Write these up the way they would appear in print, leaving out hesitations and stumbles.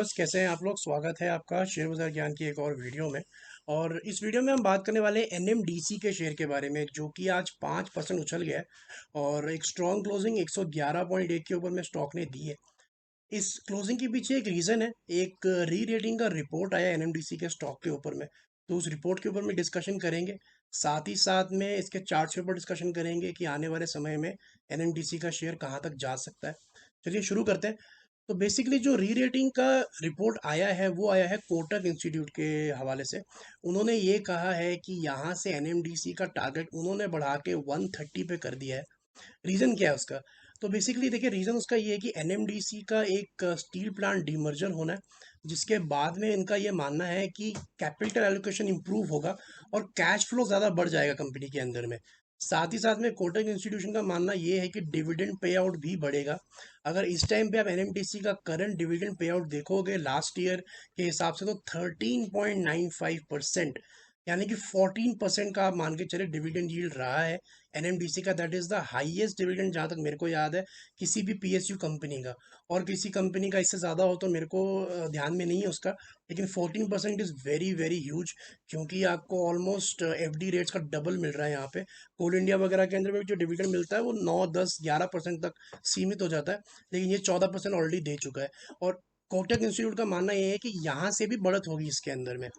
Viewers, कैसे हैं आप लोग। स्वागत है आपका शेयर बाजार ज्ञान की एक और वीडियो में। और इस वीडियो में हम बात करने वाले हैं एनएमडीसी के शेयर के बारे में, जो कि आज 5% उछल गया है और एक स्ट्रॉन्ग क्लोजिंग 111.1 के ऊपर में स्टॉक ने दी है। इस क्लोजिंग के पीछे एक रीज़न है। एक री रेटिंग का रिपोर्ट आया एनएमडीसी के स्टॉक के ऊपर में, तो उस रिपोर्ट के ऊपर में डिस्कशन करेंगे। साथ ही साथ में इसके चार्ट्स के ऊपर डिस्कशन करेंगे कि आने वाले समय में एनएमडीसी का शेयर कहाँ तक जा सकता है। चलिए शुरू करते हैं। तो बेसिकली जो री रेटिंग का रिपोर्ट आया है वो आया है कोटक इंस्टीट्यूट के हवाले से। उन्होंने ये कहा है कि यहाँ से एनएमडीसी का टारगेट उन्होंने बढ़ा के 130 पे कर दिया है। रीज़न क्या है उसका? तो बेसिकली देखिए, रीज़न उसका ये है कि एनएमडीसी का एक स्टील प्लांट डीमर्जर होना है, जिसके बाद में इनका ये मानना है कि कैपिटल एलोकेशन इंप्रूव होगा और कैश फ्लो ज़्यादा बढ़ जाएगा कंपनी के अंदर में। साथ ही साथ में कोटक इंस्टीट्यूशन का मानना ये है कि डिविडेंड पे आउट भी बढ़ेगा। अगर इस टाइम पे आप एनएमडीसी का करंट डिविडेंड पे आउट देखोगे लास्ट ईयर के हिसाब से, तो 13.95%, यानी कि 14% का आप मान के चले डिविडेंड यील्ड रहा है एनएमडीसी का। That is the highest dividend जहाँ तक मेरे को याद है किसी भी पीएसयू कंपनी का। और किसी कंपनी का इससे ज़्यादा हो तो मेरे को ध्यान में नहीं है उसका, लेकिन 14% इज़ वेरी वेरी ह्यूज। क्योंकि आपको ऑलमोस्ट एफडी रेट्स का डबल मिल रहा है यहाँ पे। कोल इंडिया वगैरह के अंदर में जो डिविडेंड मिलता है वो 9 10 11% तक सीमित हो जाता है, लेकिन ये 14% ऑलरेडी दे चुका है। और कोटक इंस्टीट्यूट का मानना ये है कि यहाँ से भी बढ़त होगी इसके अंदर में।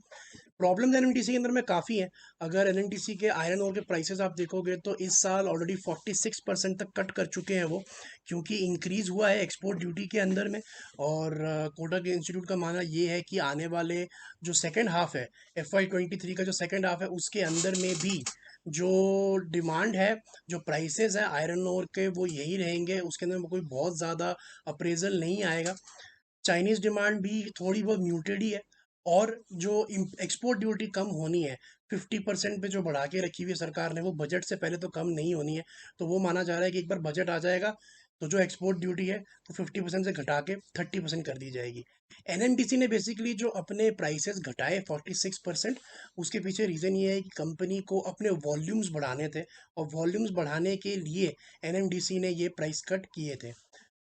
प्रॉब्लम एनएमटीसी के अंदर में काफ़ी है। अगर एनएमटीसी के आयरन ओर के प्राइसेस आप देखोगे तो इस साल ऑलरेडी 46% तक कट कर चुके हैं वो, क्योंकि इंक्रीज़ हुआ है एक्सपोर्ट ड्यूटी के अंदर में। और कोटक इंस्टीट्यूट का मानना ये है कि आने वाले जो सेकेंड हाफ है, FY23 का जो सेकेंड हाफ है, उसके अंदर में भी जो डिमांड है, जो प्राइसेस है आयरन ओर के, वो यही रहेंगे। उसके अंदर में कोई बहुत ज़्यादा अप्रेजल नहीं आएगा। चाइनीज़ डिमांड भी थोड़ी बहुत म्यूटेड ही है। और जो एक्सपोर्ट ड्यूटी कम होनी है 50% पे जो बढ़ा के रखी हुई है सरकार ने, वो बजट से पहले तो कम नहीं होनी है। तो वो माना जा रहा है कि एक बार बजट आ जाएगा तो जो एक्सपोर्ट ड्यूटी है वो 50% से घटा के 30% कर दी जाएगी। एनएमडीसी ने बेसिकली जो अपने प्राइसेस घटाए 46%, उसके पीछे रीज़न ये है कि कंपनी को अपने वॉल्यूम्स बढ़ाने थे, और वॉल्यूम्स बढ़ाने के लिए एनएमडीसी ने ये प्राइस कट किए थे।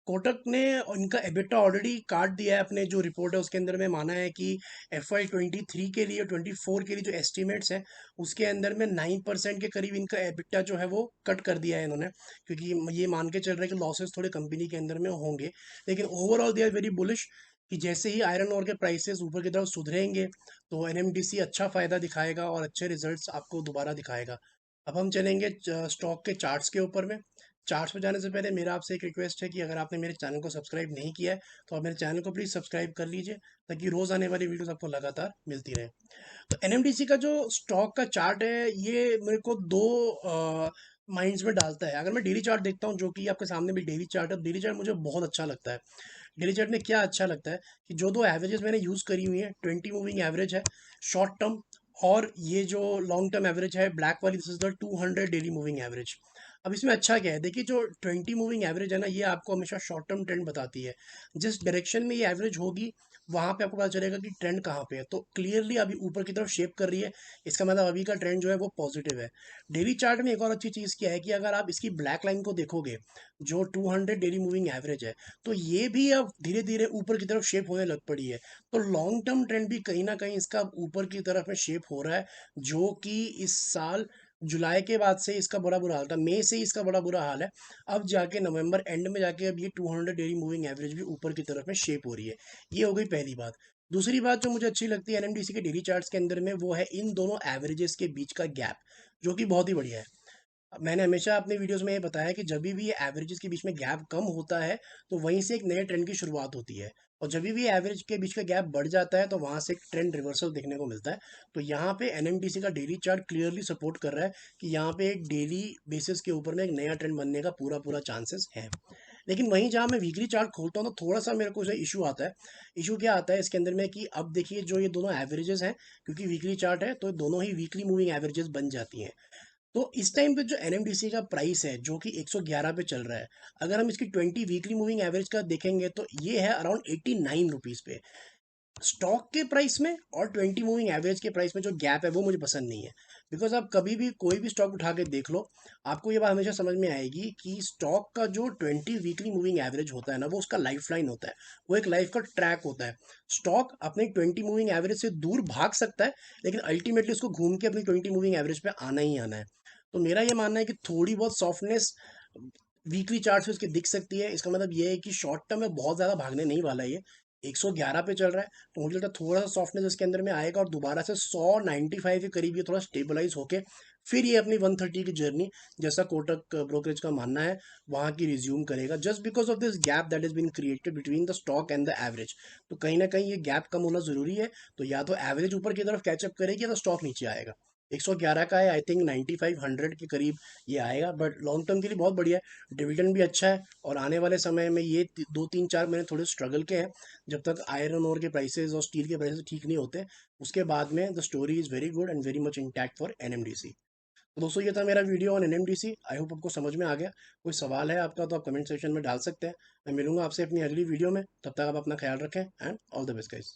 कोटक ने इनका एबिटा ऑलरेडी काट दिया है। अपने जो रिपोर्ट है उसके अंदर में माना है कि FY23 के लिए 24 के लिए जो एस्टिमेट्स हैं, उसके अंदर में 9% के करीब इनका एबिटा जो है वो कट कर दिया है इन्होंने, क्योंकि ये मान के चल रहे हैं कि लॉसेस थोड़े कंपनी के अंदर में होंगे। लेकिन overall they are very bullish कि जैसे ही आयरन ओर के प्राइसेस ऊपर की तरफ सुधरेंगे तो एनएमडीसी अच्छा फ़ायदा दिखाएगा और अच्छे रिजल्ट्स आपको दोबारा दिखाएगा। अब हम चलेंगे स्टॉक के चार्ट्स के ऊपर में। चार्ट्स पे जाने से पहले मेरा आपसे एक रिक्वेस्ट है कि अगर आपने मेरे चैनल को सब्सक्राइब नहीं किया है तो आप मेरे चैनल को प्लीज़ सब्सक्राइब कर लीजिए, ताकि रोज़ आने वाली वीडियोस आपको लगातार मिलती रहे। तो एनएमडीसी का जो स्टॉक का चार्ट है, ये मेरे को दो माइंड्स में डालता है। अगर मैं डेली चार्ट देखता हूँ, जो कि आपके सामने भी डेली चार्ट है, डेली चार्ट मुझे बहुत अच्छा लगता है। डेली चार्ट में क्या अच्छा लगता है कि जो दो एवरेजेस मैंने यूज़ करी हुई है, 20 मूविंग एवरेज है शॉर्ट टर्म, और ये जो लॉन्ग टर्म एवरेज है ब्लैक वाली, this is the 200 daily moving average. अब इसमें अच्छा क्या है, देखिए जो 20 मूविंग एवरेज है ना, ये आपको हमेशा शॉर्ट टर्म ट्रेंड बताती है। जिस डायरेक्शन में ये एवरेज होगी वहाँ पे आपको पता चलेगा कि ट्रेंड कहाँ पे है। तो क्लियरली अभी ऊपर की तरफ शेप कर रही है, इसका मतलब अभी का ट्रेंड जो है वो पॉजिटिव है। डेली चार्ट में एक और अच्छी चीज़ क्या है कि अगर आप इसकी ब्लैक लाइन को देखोगे, जो 200 डेली मूविंग एवरेज है, तो ये भी अब धीरे धीरे ऊपर की तरफ शेप होने लग पड़ी है। तो लॉन्ग टर्म ट्रेंड भी कहीं ना कहीं इसका ऊपर की तरफ में शेप हो रहा है, जो कि इस साल जुलाई के बाद से इसका बड़ा बुरा हाल था, मई से ही इसका बड़ा बुरा हाल है। अब जाके नवंबर एंड में जाके अब ये 200 डेली मूविंग एवरेज भी ऊपर की तरफ में शेप हो रही है। ये हो गई पहली बात। दूसरी बात जो मुझे अच्छी लगती है एनएमडीसी के डेली चार्ट्स के अंदर में, वो है इन दोनों एवरेजेस के बीच का गैप, जो कि बहुत ही बढ़िया है। मैंने हमेशा अपने वीडियोस में ये बताया कि जब भी ये एवरेजेस के बीच में गैप कम होता है तो वहीं से एक नए ट्रेंड की शुरुआत होती है, और जब भी एवरेज के बीच का गैप बढ़ जाता है तो वहाँ से एक ट्रेंड रिवर्सल देखने को मिलता है। तो यहाँ पे एनएमडीसी का डेली चार्ट क्लियरली सपोर्ट कर रहा है कि यहाँ पे एक डेली बेसिस के ऊपर में एक नया ट्रेंड बनने का पूरा पूरा चांसेस है। लेकिन वहीं जहाँ मैं वीकली चार्ट खोलता हूँ तो थोड़ा सा मेरे को जो इशू आता है, इशू क्या आता है इसके अंदर में कि अब देखिए जो ये दोनों एवरेजेस हैं, क्योंकि वीकली चार्ट है तो दोनों ही वीकली मूविंग एवरेजेस बन जाती हैं। तो इस टाइम पे जो एनएमडीसी का प्राइस है जो कि 111 पे चल रहा है, अगर हम इसकी 20 वीकली मूविंग एवरेज का देखेंगे तो ये है अराउंड 89 रुपीज़ पे। स्टॉक के प्राइस में और 20 मूविंग एवरेज के प्राइस में जो गैप है वो मुझे पसंद नहीं है। बिकॉज आप कभी भी कोई भी स्टॉक उठा के देख लो, आपको ये बात हमेशा समझ में आएगी कि स्टॉक का जो 20 वीकली मूविंग एवरेज होता है ना, वो उसका लाइफ लाइन होता है, वो एक लाइफ का ट्रैक होता है। स्टॉक अपने 20 मूविंग एवरेज से दूर भाग सकता है, लेकिन अल्टीमेटली उसको घूम के अपनी 20 मूविंग एवरेज पे आना ही आना है। तो मेरा ये मानना है कि थोड़ी बहुत सॉफ्टनेस वीकली चार्ट पे उसकी दिख सकती है। इसका मतलब ये है कि शॉर्ट टर्म में बहुत ज़्यादा भागने नहीं वाला है ये। 111 पे चल रहा है, तो मुझे लगता है थोड़ा सा सॉफ्टनेस इसके अंदर में आएगा और दोबारा से 195 के करीब ये थोड़ा स्टेबलाइज होके फिर ये अपनी 130 की जर्नी, जैसा कोटक ब्रोकरेज का मानना है, वहाँ की रिज्यूम करेगा, just because of this gap that is been created between the stock and the average. तो कहीं ना कहीं ये गैप कम होना जरूरी है। तो या तो एवरेज ऊपर की तरफ कैचअप करेगी या तो स्टॉक नीचे आएगा। 111 का है, आई थिंक 9500 के करीब ये आएगा, बट लॉन्ग टर्म के लिए बहुत बढ़िया है। डिविडेंड भी अच्छा है, और आने वाले समय में ये 2 3 4 महीने थोड़े स्ट्रगल के हैं, जब तक आयरन ओर के प्राइसेस और स्टील के प्राइसेस ठीक नहीं होते। उसके बाद में the story is very good and very much intact for NMDC. तो दोस्तों ये था मेरा video on NMDC. I hope आपको समझ में आ गया। कोई सवाल है आपका तो आप कमेंट सेक्शन में डाल सकते हैं। मैं मिलूंगा आपसे अपनी अगली वीडियो में, तब तक आप अपना ख्याल रखें and all the best guys.